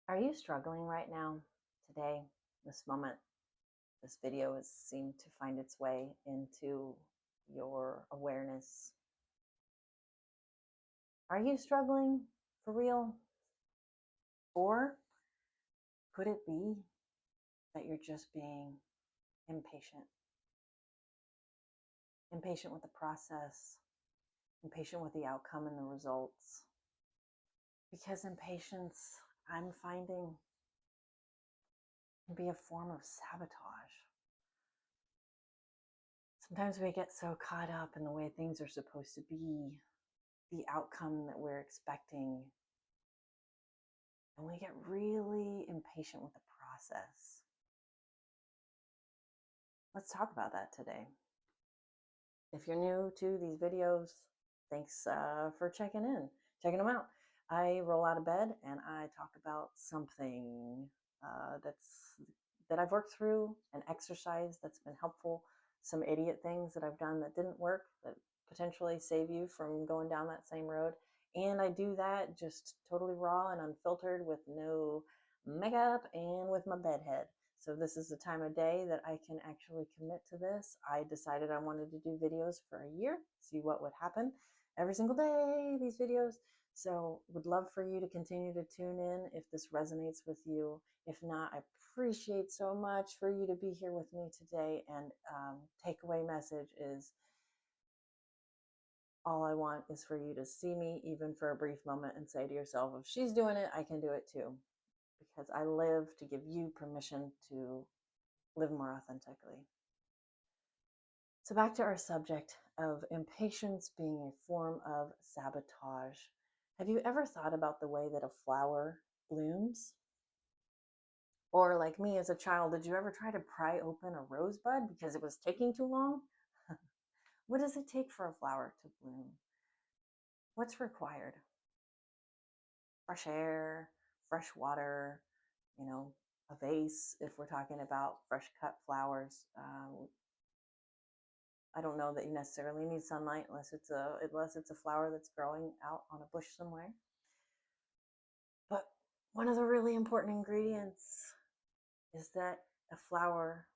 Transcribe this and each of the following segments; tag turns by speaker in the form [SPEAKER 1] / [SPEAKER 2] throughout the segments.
[SPEAKER 1] Are you struggling right now, today, this moment? This video has seemed to find its way into your awareness. Are you struggling for real? Or could it be that you're just being impatient? Impatient with the process, impatient with the outcome and the results. Because impatience, I'm finding, can be a form of sabotage. Sometimes we get so caught up in the way things are supposed to be, the outcome that we're expecting, and we get really impatient with the process. Let's talk about that today. If you're new to these videos, thanks for checking them out. I roll out of bed and I talk about something that I've worked through, an exercise that's been helpful, some idiot things that I've done that didn't work, that potentially save you from going down that same road. And I do that just totally raw and unfiltered with no makeup and with my bedhead. So this is the time of day that I can actually commit to this. I decided I wanted to do videos for a year, see what would happen every single day, these videos. So would love for you to continue to tune in if this resonates with you. If not, I appreciate so much for you to be here with me today. And takeaway message is, all I want is for you to see me even for a brief moment and say to yourself, if she's doing it, I can do it too. Because I live to give you permission to live more authentically. So back to our subject of impatience being a form of sabotage. Have you ever thought about the way that a flower blooms? Or like me as a child, did you ever try to pry open a rosebud because it was taking too long? What does it take for a flower to bloom? What's required? Fresh air, fresh water, a vase if we're talking about fresh cut flowers. I don't know that you necessarily need sunlight unless it's a flower that's growing out on a bush somewhere. But one of the really important ingredients is that a flower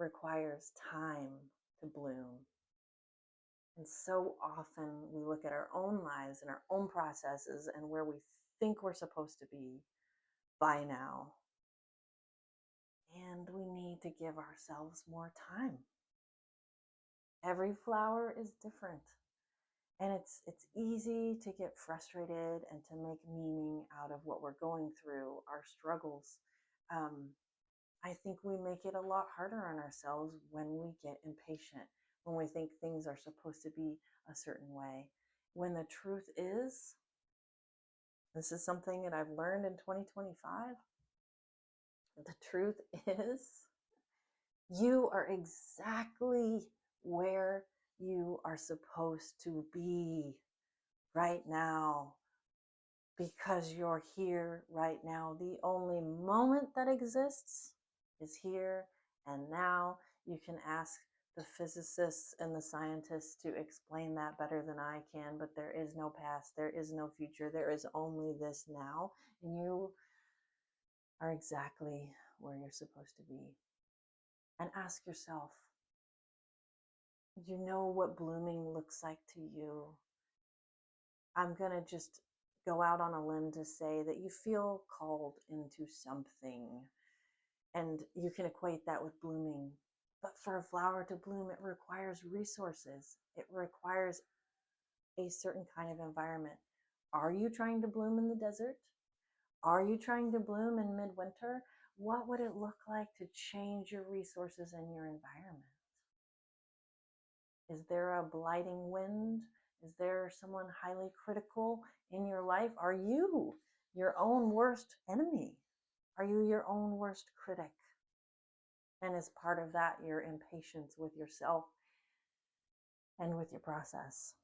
[SPEAKER 1] requires time to bloom. And so often we look at our own lives and our own processes and where we think we're supposed to be by now. And we need to give ourselves more time. Every flower is different. And it's easy to get frustrated and to make meaning out of what we're going through, our struggles. I think we make it a lot harder on ourselves when we get impatient, when we think things are supposed to be a certain way. When the truth is, this is something that I've learned in 2025. The truth is, you are exactly where you are supposed to be right now, because you're here right now. The only moment that exists is here and now. You can ask the physicists and the scientists to explain that better than I can, but there is no past, there is no future, there is only this now, and you are exactly where you're supposed to be. And ask yourself, you know what blooming looks like to you. I'm going to just go out on a limb to say that you feel called into something, and you can equate that with blooming. But for a flower to bloom, it requires resources. It requires a certain kind of environment. Are you trying to bloom in the desert? Are you trying to bloom in midwinter? What would it look like to change your resources and your environment? Is there a blighting wind? Is there someone highly critical in your life? Are you your own worst enemy? Are you your own worst critic? And as part of that, your impatience with yourself and with your process.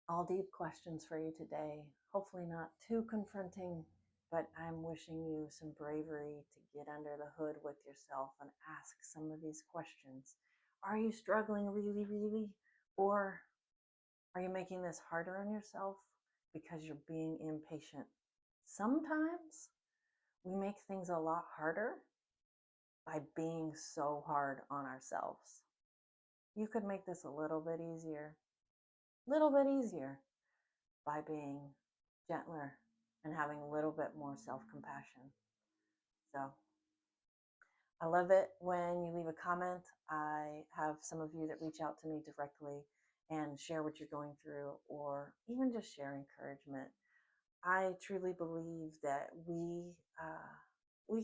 [SPEAKER 1] All deep questions for you today. Hopefully not too confronting, but I'm wishing you some bravery to get under the hood with yourself and ask some of these questions. Are you struggling really, really? Or are you making this harder on yourself because you're being impatient? Sometimes we make things a lot harder by being so hard on ourselves. You could make this a little bit easier by being gentler and having a little bit more self-compassion. So I love it when you leave a comment. I have some of you that reach out to me directly and share what you're going through, or even just share encouragement. I truly believe that we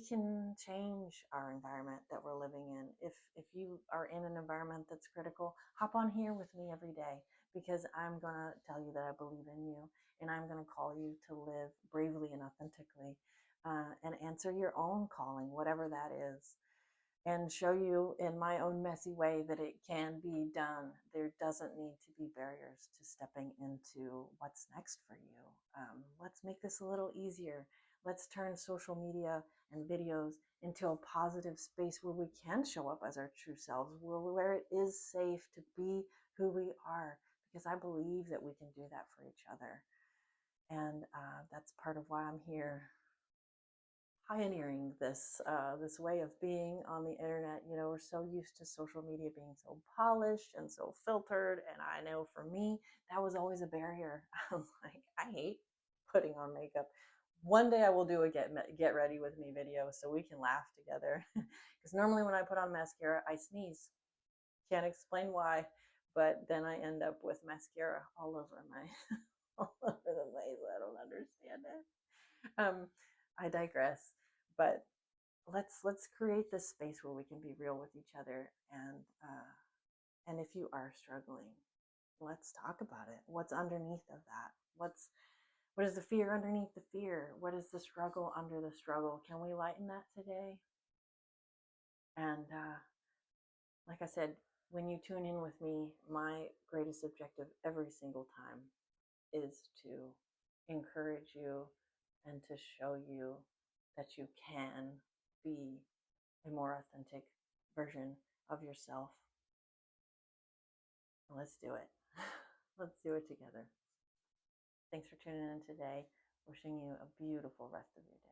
[SPEAKER 1] can change our environment that we're living in. If you are in an environment that's critical, hop on here with me every day, because I'm gonna tell you that I believe in you, and I'm gonna call you to live bravely and authentically, and answer your own calling, whatever that is, and show you in my own messy way that it can be done. There doesn't need to be barriers to stepping into what's next for you. Let's make this a little easier. Let's turn social media and videos into a positive space where we can show up as our true selves, where it is safe to be who we are, because I believe that we can do that for each other. And that's part of why I'm here pioneering this way of being on the internet. You know, we're so used to social media being so polished and so filtered, and I know for me that was always a barrier. I was like, I hate putting on makeup. One day I will do a get ready with me video so we can laugh together, because normally when I put on mascara I sneeze. Can't explain why, but then I end up with mascara all over my all over the place. I don't understand it. I digress. But let's create this space where we can be real with each other, and if you are struggling, let's talk about it. What's underneath of that? What is the fear underneath the fear? What is the struggle under the struggle? Can we lighten that today? And like I said, when you tune in with me, my greatest objective every single time is to encourage you and to show you that you can be a more authentic version of yourself. Let's do it. Let's do it together. Thanks for tuning in today. Wishing you a beautiful rest of your day.